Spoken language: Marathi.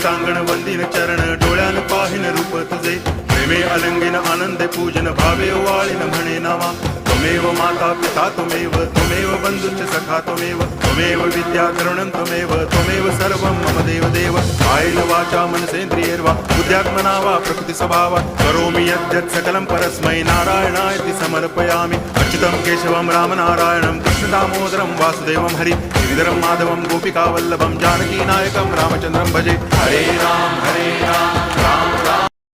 टांगण वंदिन चरण डोळ्यान पाहिन रूप तुझे प्रेमे अलंगिन आनंदे पूजन भावे वाळीन म्हणे नावा त्वमेव माता पिता त्वमेव बंधुश्च सखा त्वमेव विद्या तरुणं त्वमेव सर्वं मम देव कायेन वाचा मनसेन्द्रियैर्वा बुद्ध्यात्मना वा प्रकृति स्वभावात् करोमि यद्यत् सकलं परस्मै नारायणायति समर्पयामि अच्युतं केशवं रामनारायणं कृष्णदामोदरं वासुदेवं हरि गिरिधरं माधवं गोपिकावल्लभं जानकीनायकं रामचन्द्रं भजे हरे राम राम